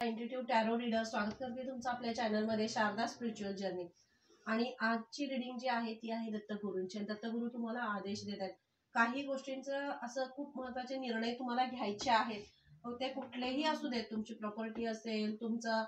इंट्युटिव्ह tarot reader स्वागत करते तुमचं आपल्या चॅनलमध्ये शारदा स्पिरिच्युअल जर्नी। आणि आजची रीडिंग जी आहे ती आहे दत्तगुरूंची। दत्तगुरू तुम्हाला आदेश देत आहेत काही गोष्टींचं असं खूप महत्त्वाचे निर्णय तुम्हाला घ्यायचे आहेत। ते कुठलेही असू देत, तुमची प्रॉपर्टी असेल, तुमचं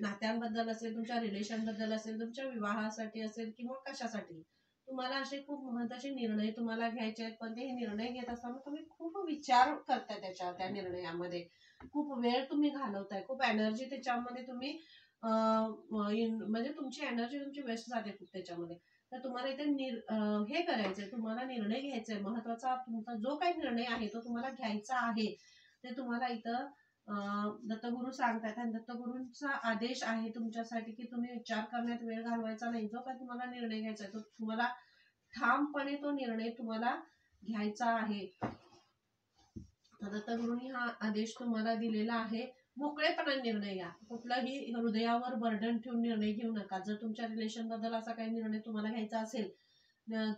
नात्यांबद्दल असेल, तुमच्या रिलेशन बद्दल असेल, तुमच्या विवाहासाठी असेल किंवा कशासाठी तुम्हाला असे खूप महत्त्वाचे निर्णय तुम्हाला घ्यायचे आहेत। पण ते निर्णय घेत असताना तुम्ही खूप विचार करताय त्या निर्णयामध्ये, खूप वेळ तुम्ही घालवताय, खूप एनर्जी त्याच्यामध्ये तुम्ही म्हणजे तुमची एनर्जी तुमची वेस्ट जाते खूप त्याच्यामध्ये। तर तुम्हाला इथे हे करायचंय, तुम्हाला निर्णय घ्यायचा आहे महत्त्वाचा। तुमचा जो काही निर्णय आहे तो तुम्हाला घ्यायचा आहे। ते तुम्हाला इथं दत्तगुरू सांगतात आणि दत्तगुरूंचा आदेश आहे तुमच्यासाठी की तुम्ही विचार करण्यात वेळ घालवायचा नाही। जो काही तुम्हाला निर्णय घ्यायचा आहे तो तुम्हाला ठामपणे तो निर्णय तुम्हाला घ्यायचा आहे। दत्तगुरूंनी हा आदेश तुम्हाला दिलेला आहे, मोकळेपणाने निर्णय घ्या। कुठलाही हृदयावर बर्डन ठेवून निर्णय घेऊ नका। जर तुमच्या रिलेशन बद्दल असा काही निर्णय तुम्हाला घ्यायचा असेल,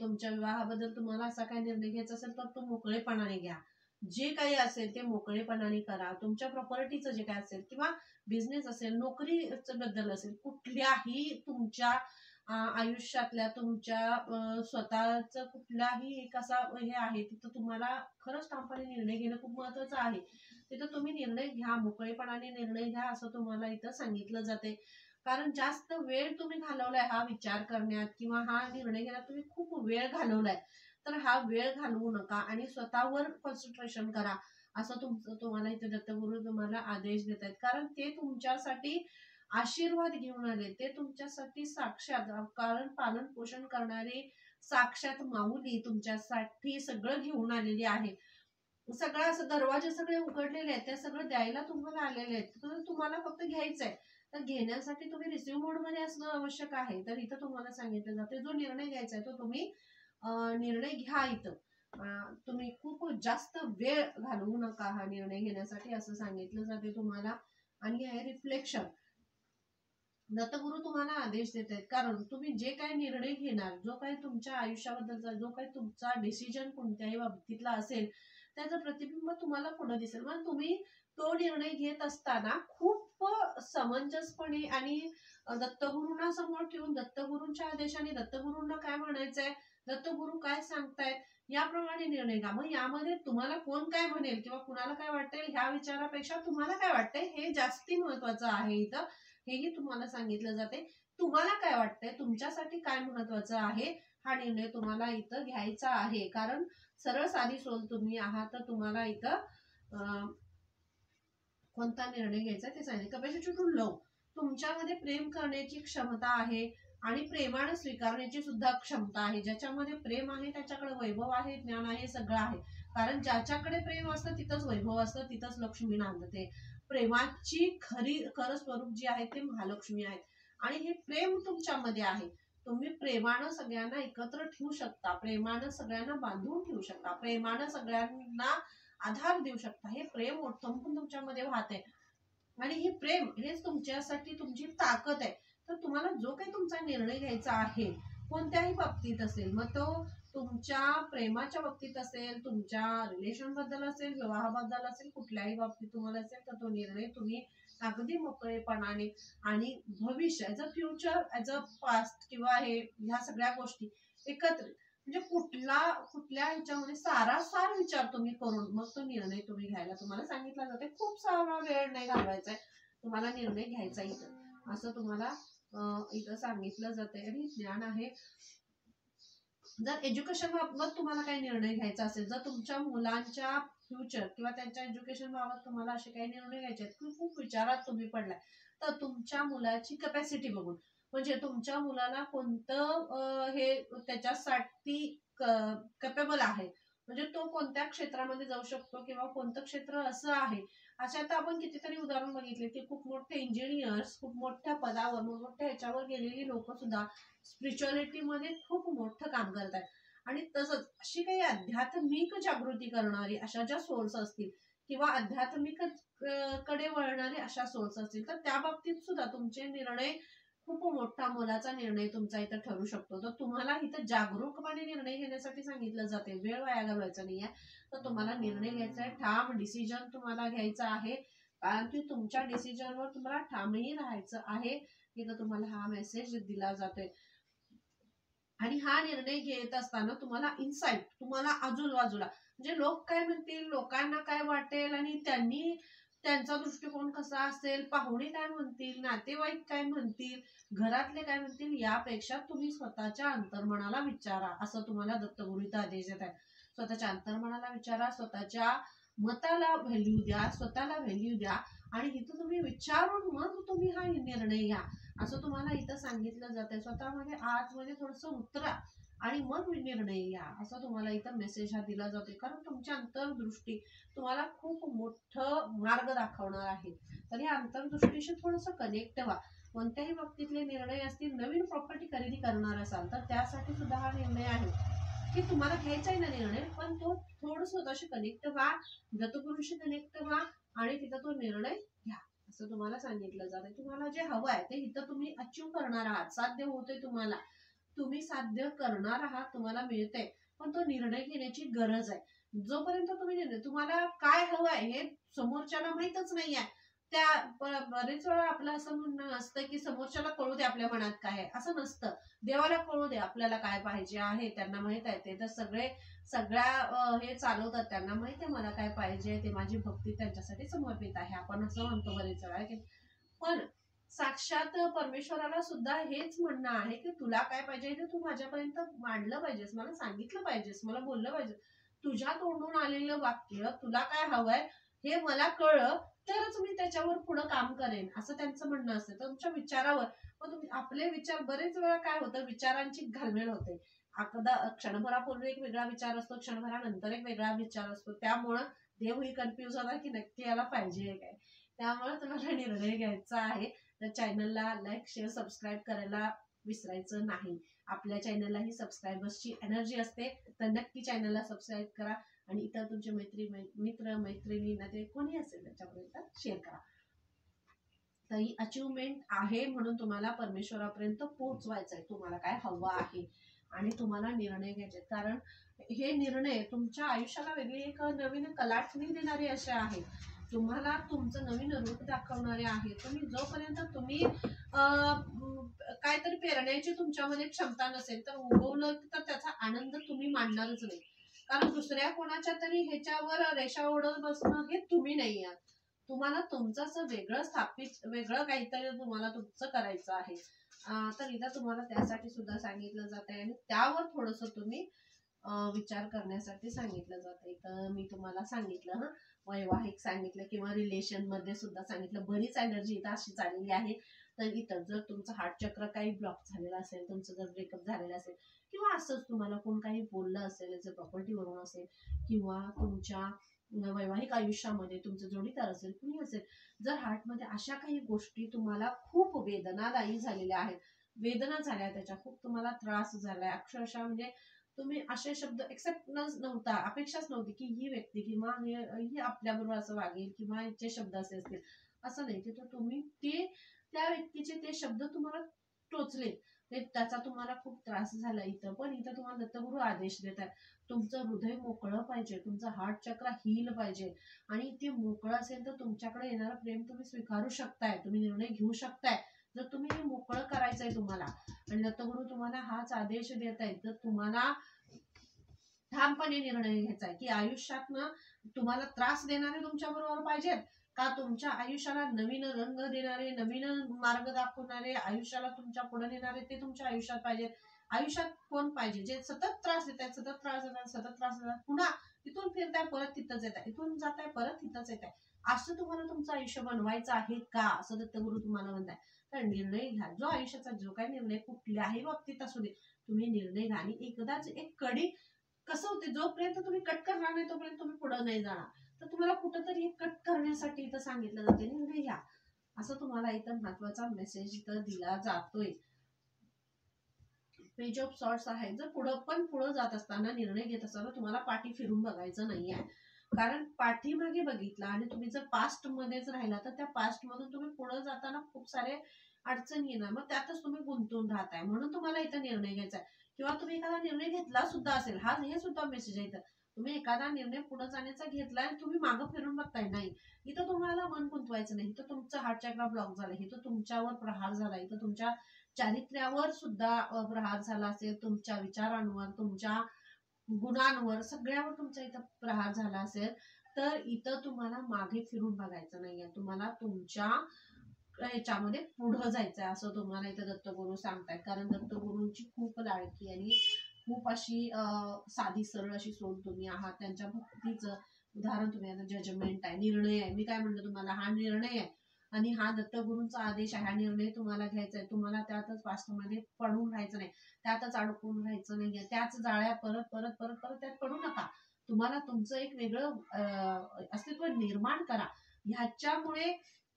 तुमच्या विवाहाबद्दल तुम्हाला असा काही निर्णय घ्यायचा असेल तर तो मोकळेपणाने घ्या। जे काही असेल ते मोकळेपणाने करा। तुमच्या प्रॉपर्टीचं जे काही असेल किंवा बिझनेस असेल, नोकरीचं बद्दल असेल, कुठल्याही तुमच्या आयुष्यातल्या तुमच्या स्वतःचं कुठलाही एक असा हे आहे तिथं तुम्हाला खरंच ठामपणे निर्णय घेणं खूप महत्त्वाचं आहे। तिथं तुम्ही निर्णय घ्या, मोकळेपणाने निर्णय घ्या असं तुम्हाला इथं सांगितलं जाते। कारण जास्त वेळ तुम्ही घालवलाय हा विचार करण्यात किंवा हा निर्णय घेण्यात, तुम्ही खूप वेळ घालवलाय, तर हा वेळ घालवू नका आणि स्वतःवर कॉन्सन्ट्रेशन करा असं तुम्हाला इथे दत्तगुरू तुम्हाला आदेश देत आहेत। कारण ते तुमच्यासाठी आशीर्वाद घेऊन आले, ते तुमच्यासाठी साक्षात कारण पालन पोषण करणारे साक्षात माऊली तुमच्यासाठी सगळं घेऊन आलेली आहे। सगळं असं दरवाजे सगळे उघडलेले आहेत, ते सगळं द्यायला तुम्हाला आलेले आहेत, तर तुम्हाला फक्त घ्यायचंय। तर घेण्यासाठी तुम्ही रिसिव्ह मोड मध्ये असणं आवश्यक आहे। तर इथं तुम्हाला सांगितलं जाते जो निर्णय घ्यायचा आहे तो तुम्ही निर्णय घ्या। इथं तुम्ही खूप जास्त वेळ घालवू नका हा निर्णय घेण्यासाठी असं सांगितलं जाते तुम्हाला। आणि आहे रिफ्लेक्शन। दत्तगुरू तुम्हाला आदेश देत आहेत कारण तुम्ही जे काही निर्णय घेणार, जो काही तुमच्या आयुष्याबद्दलचा जो काही तुमचा डिसिजन कोणत्याही बाबतीतला असेल त्याचं प्रतिबिंब तुम्हाला पुढे दिसेल। मग तुम्ही तो निर्णय घेत असताना खूप समंजसपणे आणि दत्तगुरूंना समोर ठेवून दत्तगुरूंच्या आदेशाने दत्तगुरूंना काय म्हणायचंय, दत्तगुरू काय सांगतायत याप्रमाणे निर्णय घ्या। मग यामध्ये तुम्हाला कोण काय म्हणेल किंवा कुणाला काय वाटेल ह्या विचारापेक्षा तुम्हाला काय वाटतंय हे जास्ती महत्वाचं आहे। इथं हेही तुम्हाला सांगितलं जाते, तुम्हाला काय वाटतंय, तुमच्यासाठी काय महत्वाचं आहे हा निर्णय तुम्हाला इथं घ्यायचा आहे। कारण सरळ साधी सोल तुम्ही आहात, तर तुम्हाला इथं कोणता निर्णय घ्यायचा ते सांगितलं। कॅपॅसिटी टू लव्ह, तुमच्यामध्ये प्रेम करण्याची क्षमता आहे आणि प्रेमाने स्वीकारण्याची सुद्धा क्षमता आहे। ज्याच्यामध्ये प्रेम आहे त्याच्याकडे वैभव आहे, ज्ञान आहे, सगळं आहे। कारण ज्याच्याकडे प्रेम असतं तिथंच वैभव असतं, तिथंच लक्ष्मी नांदते। प्रेमाची खरं स्वरूप जी आहे ते महालक्ष्मी आहे आणि हे प्रेम तुमच्यामध्ये आहे। तुम्ही प्रेमानं सगळ्यांना एकत्र ठेवू शकता, प्रेमानं सगळ्यांना बांधून ठेवू शकता, प्रेमानं सगळ्यांना आधार देऊ शकता। हे प्रेम थंपून तुमच्यामध्ये वाहते आणि हे प्रेम हेच तुमच्यासाठी तुमची ताकद आहे। तर तुम्हाला जो काही तुमचा निर्णय घ्यायचा आहे कोणत्याही बाबतीत असेल, मग तो तुमच्या प्रेमाच्या बाबतीत असेल, तुमच्या रिलेशन बद्दल असेल, विवाहाबद्दल असेल, कुठल्याही बाबतीत तुम्हाला असेल तर तो निर्णय तुम्ही अगदी मोकळेपणाने आणि भविष्य as a future, as a past किंवा ह्या सगळ्या गोष्टी एकत्रित म्हणजे कुठल्या ह्याच्यामध्ये सारासार विचार तुम्ही करून मग तो निर्णय तुम्ही घ्यायला तुम्हाला सांगितला जाते। खूप सारा वेळ नाही घालवायचा, तुम्हाला निर्णय घ्यायचा इथं असं तुम्हाला इथं सांगितलं जाते। आणि ज्ञान आहे, जर एज्युकेशन बाबत तुम्हाला काही निर्णय घ्यायचा असेल, जर तुमच्या मुलांच्या फ्युचर किंवा त्यांच्या एज्युकेशन बाबत तुम्हाला असे काही निर्णय घ्यायचे आहेत, खूप विचारात तुम्ही पडलाय, तर तुमच्या मुलाची कॅपॅसिटी बघून म्हणजे तुमच्या मुलाला कोणतं हे त्याच्यासाठी कॅपेबल आहे, म्हणजे तो कोणत्या क्षेत्रामध्ये जाऊ शकतो किंवा कोणतं क्षेत्र असं आहे। अशा आता आपण कितीतरी उदाहरण बघितले की खूप मोठे इंजिनियर्स, खूप मोठ्या पदावर मोठ्या ह्याच्यावर गेलेली लोक सुद्धा स्पिरिच्युअलिटी मध्ये खूप मोठं काम करतात। आणि तसंच अशी काही आध्यात्मिक जागृती करणारी अशा ज्या सोर्स असतील किंवा आध्यात्मिक कडे वळणारे अशा सोर्स असतील तर त्या बाबतीत सुद्धा तुमचे निर्णय खूप मोठा मोलाचा निर्णय तुमचा इथं ठरू शकतो। तर तुम्हाला इथं जागरूकपणे निर्णय घेण्यासाठी सांगितलं जाते, वेळ वाया घालवायचा नाहीये। तर तुम्हाला निर्णय घ्यायचा आहे, ठाम डिसिजन तुम्हाला घ्यायचा आहे। कारण की तुमच्या डिसिजनवर तुम्हाला ठामही राहायचं आहे. इथं तुम्हाला हा मेसेज दिला जातोय. आणि हा निर्णय घेत असताना तुम्हाला इन्साइट, तुम्हाला आजूबाजूला म्हणजे लोक काय म्हणतील, लोकांना काय वाटेल आणि त्यांचा दृष्टिकोन कसा असेल, पाहुणे काय म्हणतील, नातेवाईक काय म्हणतील, घरातले काय म्हणतील, यापेक्षा तुम्ही स्वतःच्या अंतर्मनाला विचारा, असं तुम्हाला दत्तगुरूचा आदेश देत आहे. स्वतःच्या अंतर्मनाला विचारा, स्वतःच्या मताला व्हॅल्यू द्या, स्वतःला व्हॅल्यू द्या आणि इथं तुम्ही विचारून मग तुम्ही हा निर्णय घ्या, असं तुम्हाला इथं सांगितलं जातंय. स्वतःमध्ये आतमध्ये थोडंसं उतरा आणि मग निर्णय घ्या, असं तुम्हाला इथं मेसेज हा दिला जातोय. कारण तुमची अंतर्दृष्टी तुम्हाला खूप मोठं मार्ग दाखवणार आहे. तर या अंतर्दृष्टीशी थोडंसं कनेक्ट व्हा. कोणत्याही बाबतीतले निर्णय असतील, नवीन प्रॉपर्टी खरेदी करणार असाल तर त्यासाठी सुद्धा हा निर्णय आहे की तुम्हाला घ्यायचा आहे ना निर्णय, पण तो थोडं स्वतःशी कनेक्ट व्हा, दत्तगुरूशी कनेक्ट व्हा आणि तिथं तो निर्णय घ्या, असं तुम्हाला सांगितलं जातं. तुम्हाला जे हवं आहे ते इथं तुम्ही अचीव करणार आहात, साध्य होतंय तुम्हाला, तुम्ही साध्य करणार आहात, तुम्हाला मिळतंय, पण तो निर्णय घेण्याची गरज आहे. जोपर्यंत तुम्ही तुम्हाला काय हवं आहे हे समोरच्याला माहीतच नाहीये, बरेच वेळा आपलं असं म्हणणं असतं की समोरच्याला कळू दे आपल्या मनात काय आहे, असं नसतं. देवाला कळू दे आपल्याला काय पाहिजे आहे, त्यांना माहित आहे. ते तर सगळ्या हे चालवतात, त्यांना माहित आहे मला काय पाहिजे, ते माझी भक्ती त्यांच्यासाठी समर्पित आहे, आपण असं म्हणतो बरेच वेळा. पण साक्षात परमेश्वराला सुद्धा हेच म्हणणं आहे की तुला काय पाहिजे ते तू माझ्यापर्यंत मांडलं पाहिजेस, मला सांगितलं पाहिजेस, मला बोललं पाहिजे. तुझ्या तोंडून आलेलं वाक्य, तुला काय हवंय हे मला कळलं तरच मी त्याच्यावर पुढे काम करेन, असं त्यांचं म्हणणं असतं. तुमच्या विचारावर, मग तुम्ही आपले विचार, बरेच वेळा काय होतं, विचारांची घालमेल होते. क्षणभरापूर्वी एक वेगळा विचार असतो, क्षणभरानंतर एक वेगळा विचार असतो. त्यामुळं देवही कन्फ्युज होता की नक्की याला पाहिजे काय. त्यामुळे तुम्हाला निर्णय घ्यायचा आहे. तर चॅनलला लाईक, शेअर, सबस्क्राईब करायला विसरायचं नाही. आपल्या चॅनलला सबस्क्रायबर्सची एनर्जी असते, तर नक्की चॅनलला सबस्क्राईब करा आणि इतर तुमचे मित्र मैत्रिणी नाते कोणी असेल त्याच्यापर्यंत शेअर करा. तर ही अचिव्हमेंट आहे म्हणून तुम्हाला परमेश्वरापर्यंत पोहोचवायचं आहे. तुम्हाला काय हवं आहे आणि तुम्हाला निर्णय घ्यायचे, कारण हे निर्णय तुमच्या आयुष्याला वेगळी एक नवीन कलाटणी देणारे असे आहेत. तुम्हाला तुमचं नवीन रूप दाखवणारे आहेत. जोपर्यंत तुम्ही काहीतरी पेरण्याची तुमच्यामध्ये क्षमता नसेल तर उगवलं तर त्याचा आनंद तुम्ही मानणारच नाही. कारण दुसऱ्या कोणाच्या तरी ह्याच्यावर रेषा ओढत बसणं हे तुम्ही नाही आहात. तुम्हाला तुमचं असं वेगळं स्थापित, वेगळं काहीतरी तुम्हाला तुमचं करायचं आहे. तर इथं तुम्हाला त्यासाठी सुद्धा सांगितलं जात आहे आणि त्यावर थोडंसं तुम्ही विचार करण्यासाठी सांगितलं जातंय. तर मी तुम्हाला सांगितलं, वैवाहिक सांगितलं किंवा रिलेशन मध्ये सुद्धा सांगितलं. बरीच एनर्जी इथं अशी चाललेली आहे. तर इथं जर तुमचं हार्ट चक्र काही ब्लॉक झालेलं असेल, तुमचं जर ब्रेकअप झालेलं असेल किंवा असंच तुम्हाला कोण काही बोललं असेल, जर प्रॉपर्टीवरून असेल किंवा तुमच्या वैवाहिक आयुष्यामध्ये तुमचं जोडीदार असेल, कुणी असेल, जर हार्टमध्ये अशा काही गोष्टी तुम्हाला खूप वेदनादायी झालेल्या आहेत, वेदना झाल्या, त्याच्या खूप तुम्हाला त्रास झालाय, अक्षरशः म्हणजे तुम्ही असे शब्द एक्सेप्ट नव्हता, अपेक्षाच नव्हती की ही व्यक्ती किंवा ही आपल्याबरोबर असं वागेल किंवा याचे शब्द असे असतील, असं नाही. तिथं तुम्ही त्या व्यक्तीचे ते शब्द तुम्हाला टोचले, त्याचा तुम्हाला खूप त्रास झाला. इथं तुम्हाला दत्तगुरू आदेश देतात, तुमचं हृदय मोकळं पाहिजे, तुमचं हार्ट चक्र हील पाहिजे आणि ते मोकळं असेल तर तुमच्याकडे येणारं प्रेम तुम्ही स्वीकारू शकताय, तुम्ही निर्णय घेऊ शकताय. जर तुम्ही हे मोकळं करायचंय तुम्हाला आणि दत्तगुरू तुम्हाला हाच आदेश देत आहेत, तर तुम्हाला ठामपणे निर्णय घ्यायचा आहे की आयुष्यात ना तुम्हाला त्रास देणारे तुमच्या बरोबर पाहिजेत का तुमच्या आयुष्याला नवीन रंग देणारे, नवीन मार्ग दाखवणारे, आयुष्याला तुमच्या पुढे नेणारे ते तुमच्या आयुष्यात पाहिजेत. आयुष्यात कोण पाहिजे जे सतत त्रास देतात, सतत त्रास देतात, पुन्हा इथून फिरताय परत तिथंच येत आहे, इथून जाताय परत तिथंच येत आहे, असं तुम्हाला तुमचं आयुष्य बनवायचं आहे का, असं दत्तगुरू तुम्हाला म्हणताय. तर निर्णय घ्या, जो आयुष्याचा जो काही निर्णय कुठल्याही बाबतीत असू दे, तुम्ही निर्णय घ्या आणि एकदाच एक कडी, कसं होते, जोपर्यंत तुम्ही कट करणार नाही तोपर्यंत तुम्ही पुढे नाही जाणार. तर तुम्हाला कुठंतरी कट करण्यासाठी इथं सांगितलं जाते, निर्णय घ्या, असं तुम्हाला इथं महत्वाचा मेसेज इथं दिला जातोय. पेज ऑफ सॉर्ट्स आहे, जर पुढे जात असताना, निर्णय घेत असताना तुम्हाला पाठी फिरून बघायचं नाहीये. कारण पाठीमागे बघितला आणि तुम्ही जर पास्ट मध्येच राहिला तर त्या पास्ट मधून तुम्ही पुढे जाताना खूप सारे अडचणी येणार, मग त्यातच तुम्ही गुंतून राहताय. म्हणून तुम्हाला इथं निर्णय घ्यायचा आहे. किंवा तुम्ही एखादा निर्णय घेतला सुद्धा असेल, हे सुद्धा मेसेज आहे इथं, तुम्ही एखादा निर्णय पुढे जाण्याचा घेतलाय आणि तुम्ही मागं फिरून बघताय, नाही इथं तुम्हाला मन गुंतवायचं नाही, इथं तुमचं हार्ट चक्र ब्लॉक झालं, इथं तुमच्यावर प्रहार झाला, इथं तुमच्या चारित्र्यावर सुद्धा प्रहार झाला असेल, तुमच्या विचारांवर, तुमच्या गुणांवर, सगळ्यावर तुमचा इथं प्रहार झाला असेल, तर इथं तुम्हाला मागे फिरून बघायचं नाहीये, तुम्हाला तुमच्या ह्याच्यामध्ये पुढं जायचंय असं तुम्हाला इथं दत्तगुरु सांगतायत. कारण दत्तगुरूंची खूप लाडकी आणि खूप अशी साधी सरळ अशी सोड तुम्ही आहात. त्यांच्या भक्तीचं उदाहरण तुम्ही आता जजमेंट आहे, निर्णय आहे. मी काय म्हणतो तुम्हाला, हा निर्णय आहे आणि हा दत्तगुरूंचा आदेश आहे. हा निर्णय तुम्हाला घ्यायचा आहे. तुम्हाला त्यातच वास्तवामध्ये पडून राहायचं नाही, त्यातच अडकून राहायचं नाहीये, त्याच जाळ्या परत परत परत परत त्यात पडू नका. तुम्हाला तुमचं एक वेगळं अस्तित्व निर्माण करा. ह्याच्यामुळे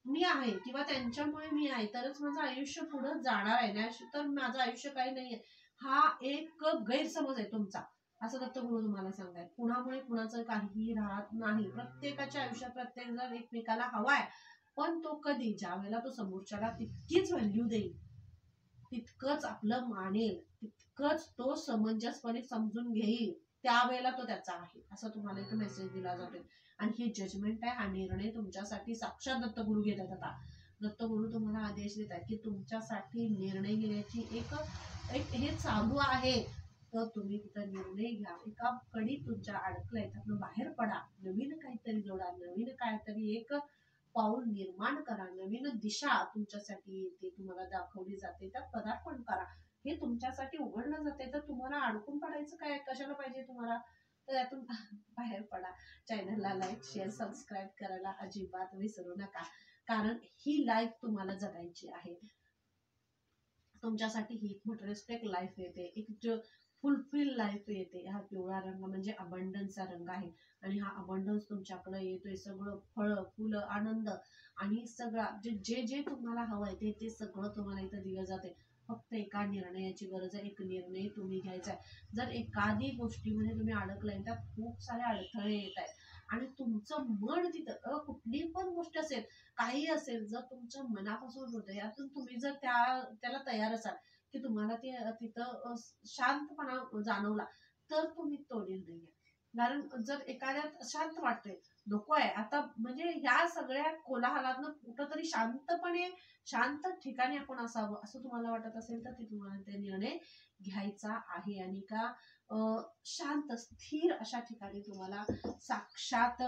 मी आहे किंवा त्यांच्यामुळे मी आहे तरच माझं आयुष्य पुढे जाणार आहे, नाही तर माझं आयुष्य काही नाहीये, हा एक गैरसमज आहे तुमचा, असं दत्तगुरु तुम्हाला सांगतायत. कुणामुळे कुणाचं काहीही राहत नाही. प्रत्येकाच्या आयुष्यात प्रत्येक जण एकमेकाला हवाय, पण तो कधी, ज्या वेळेला तो समोरच्याला तितकीच व्हॅल्यू देईल, तितकंच आपलं मानेल, तितकंच तो समंजसपणे समजून घेईल, त्यावेळेला तो त्याचा आहे, असं तुम्हाला इथं मेसेज दिला जातोय. आणि हे जजमेंट आहे, हा निर्णय तुमच्यासाठी साक्षात दत्तगुरु घेतात. आता दत्तगुरु तुम्हाला आदेश देतात की तुमच्यासाठी निर्णय घेण्याची एक एक हे चालू आहे, तर तुम्ही तिथं निर्णय घ्या. एका कडी तुमच्या अडकलाय, त्यातनं बाहेर पडा, नवीन काहीतरी जोडा, नवीन काहीतरी एक पाऊल निर्माण करा, नवीन दिशा तुमच्यासाठी ते तुम्हाला दाखवली जाते, त्यात पदार्पण करा. हे तुमच्यासाठी उघडलं जाते, तर तुम्हाला अडकून पडायचं काय, कशाला पाहिजे तुम्हाला, तर यातून बाहेर पडा. चॅनलला लाईक, शेअर, सबस्क्राईब करायला अजिबात विसरू नका, कारण ही लाईफ तुम्हाला जगायची आहे. तुमच्यासाठी ही एक मटेरियलिस्टिक लाईफ येते, एक फुलफिल लाईफ येते. हा पिवळा रंग म्हणजे अबंडन्सचा रंग आहे आणि हा अबंडन्स तुमच्याकडे येतोय. सगळं फळं, फुलं, आनंद आणि सगळं जे जे तुम्हाला हवंय ते सगळं तुम्हाला इथं दिलं जाते. फक्त एका निर्णयाची गरज आहे, एक निर्णय तुम्ही घ्यायचा आहे. जर एखादी गोष्टीमध्ये तुम्ही अडकलाय, त्यात खूप सारे अडथळे येत आहेत आणि तुमचं मन तिथं कुठली पण गोष्ट असेल, काही असेल, जर तुमच्या मनापासून हृदयातून तुम्ही जर त्याला तयार असाल की तुम्हाला ते तिथं शांतपणा जाणवला, तर तुम्ही तो निर्णय घ्या. कारण जर एखाद्यात शांत वाटतंय, नको आहे आता, म्हणजे ह्या सगळ्या कोलाहलातनं कुठंतरी शांतपणे, शांत ठिकाणी आपण असावं असं तुम्हाला वाटत असेल, तर ते तुम्हाला ते निर्णय घ्यायचा आहे. आणि का शांत स्थिर अशा ठिकाणी तुम्हाला साक्षात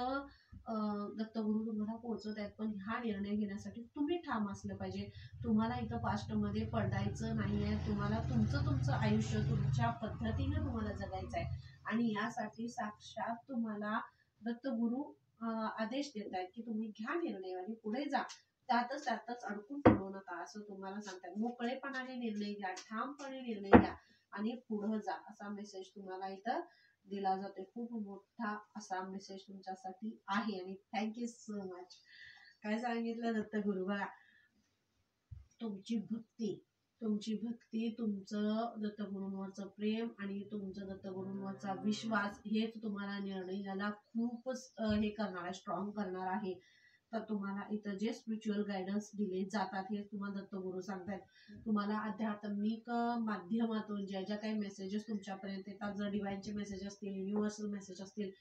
दत्तगुरु तुम्हाला पोहोचवत आहेत. पण हा निर्णय घेण्यासाठी तुम्ही ठाम असलं पाहिजे. तुम्हाला इथं पास्टमध्ये पडायचं नाहीये. तुम्हाला तुमचं आयुष्य तुमच्या पद्धतीने तुम्हाला जगायचं आहे आणि यासाठी साक्षात तुम्हाला दत्तगुरु आदेश देत आहेत की तुम्ही घ्या निर्णय आणि पुढे जा, त्यातच अडकून पडू नका, असं तुम्हाला सांगतात. मोकळेपणाने निर्णय घ्या, ठामपणे निर्णय घ्या आणि पुढे जा, असा मेसेज तुम्हाला इथं दिला जातोय. खूप मोठा असा मेसेज तुमच्यासाठी आहे आणि थँक्यू सो मच. काय सांगितलं दत्तगुरु बघा, तुमची भक्ती, तुमचं दत्तगुरूंवरचं प्रेम आणि तुमचं दत्तगुरूंवरचा विश्वास हेच तुम्हाला निर्णयाला खूपच हे करणार आहे, स्ट्रॉंग करणार आहे. तर तुम्हाला इथं जे स्पिरिच्युअल गायडन्स दिले जातात हे तुम्हाला दत्तगुरु सांगतायत. तुम्हाला आध्यात्मिक माध्यमातून ज्या ज्या काही मेसेजेस तुमच्यापर्यंत येतात, जर डिवाइनचे मेसेज असतील, युनिव्हर्सल मेसेज असतील,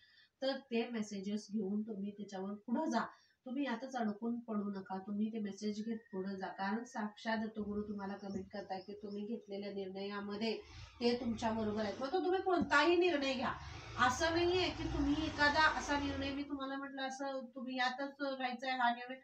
तर ते मेसेजेस घेऊन तुम्ही त्याच्यावर पुढे जा. तुम्ही यातच अडकून पडू नका, तुम्ही ते मेसेज घेत पुढे जा. कारण साक्षात दत्तगुरु तुम्हाला कमिट करताय की तुम्ही घेतलेल्या निर्णयामध्ये ते तुमच्या बरोबर आहेत. मग तो तुम्ही कोणताही निर्णय घ्या, असं नाहीये की तुम्ही एखादा असा निर्णय, मी तुम्हाला म्हटलं असं तुम्ही यातच राहायचंय, हा निर्णय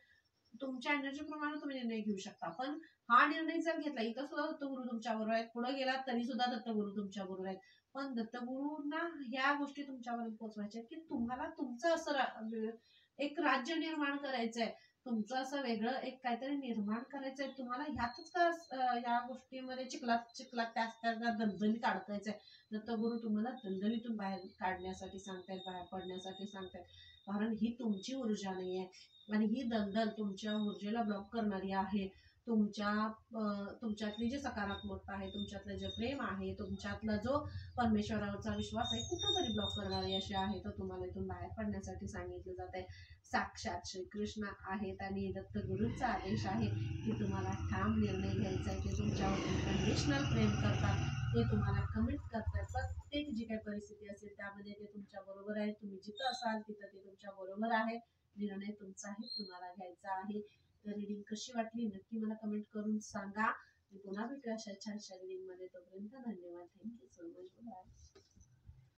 तुमच्या एनर्जी प्रमाणे तुम्ही निर्णय घेऊ शकता. पण हा निर्णय जर घेतला, इथं सुद्धा दत्तगुरु तुमच्या बरोबर आहेत, पुढे गेला तरी सुद्धा दत्तगुरु तुमच्या बरोबर आहेत. पण दत्तगुरूंना ह्या गोष्टी तुमच्यापर्यंत पोहोचवायच्या की तुम्हाला तुमचं असं एक राज्य निर्माण करायचंय, तुमचं असं वेगळं एक काहीतरी निर्माण करायचंय. तुम्हाला ह्यातच का या गोष्टीमध्ये चिखलात त्या दलदलीत अडकायचंय. दत्तगुरु तुम्हाला दलदलीतून बाहेर काढण्यासाठी सांगतायत, बाहेर पडण्यासाठी सांगतायत. कारण ही तुमची ऊर्जा नाहीये आणि ही दलदल तुमच्या ऊर्जेला ब्लॉक करणारी आहे. तुमच्यातली जी सकारात्मकता आहे, तुमच्यातलं जे प्रेम आहे, तुमच्यातला जो परमेश्वरावरचा विश्वास आहे, कुठंतरी ब्लॉक करणारी अशी आहे. तर तुम्हाला इथून बाहेर पडण्यासाठी सांगितलं जात आहे. साक्षात श्रीकृष्ण आहेत आणि दत्तगुरूंचा आदेश आहे की तुम्हाला ठाम निर्णय घ्यायचा आहे, की तुमच्यावर कंडिशनल प्रेम करतात, ते तुम्हाला कमेंट करतात. प्रत्येक जी काही परिस्थिती असेल त्यामध्ये ते तुमच्या बरोबर आहे. तुम्ही जिथं असाल तिथं ते तुमच्या बरोबर आहे. निर्णय तुमचा आहे, तुम्हाला घ्यायचा आहे. तर रीडिंग कशी वाटली नक्की मला कमेंट करून सांगा. मी पुन्हा भेटूया अशा छानशा रीडिंग मध्ये. तोपर्यंत धन्यवाद. Thank you so much. बाय.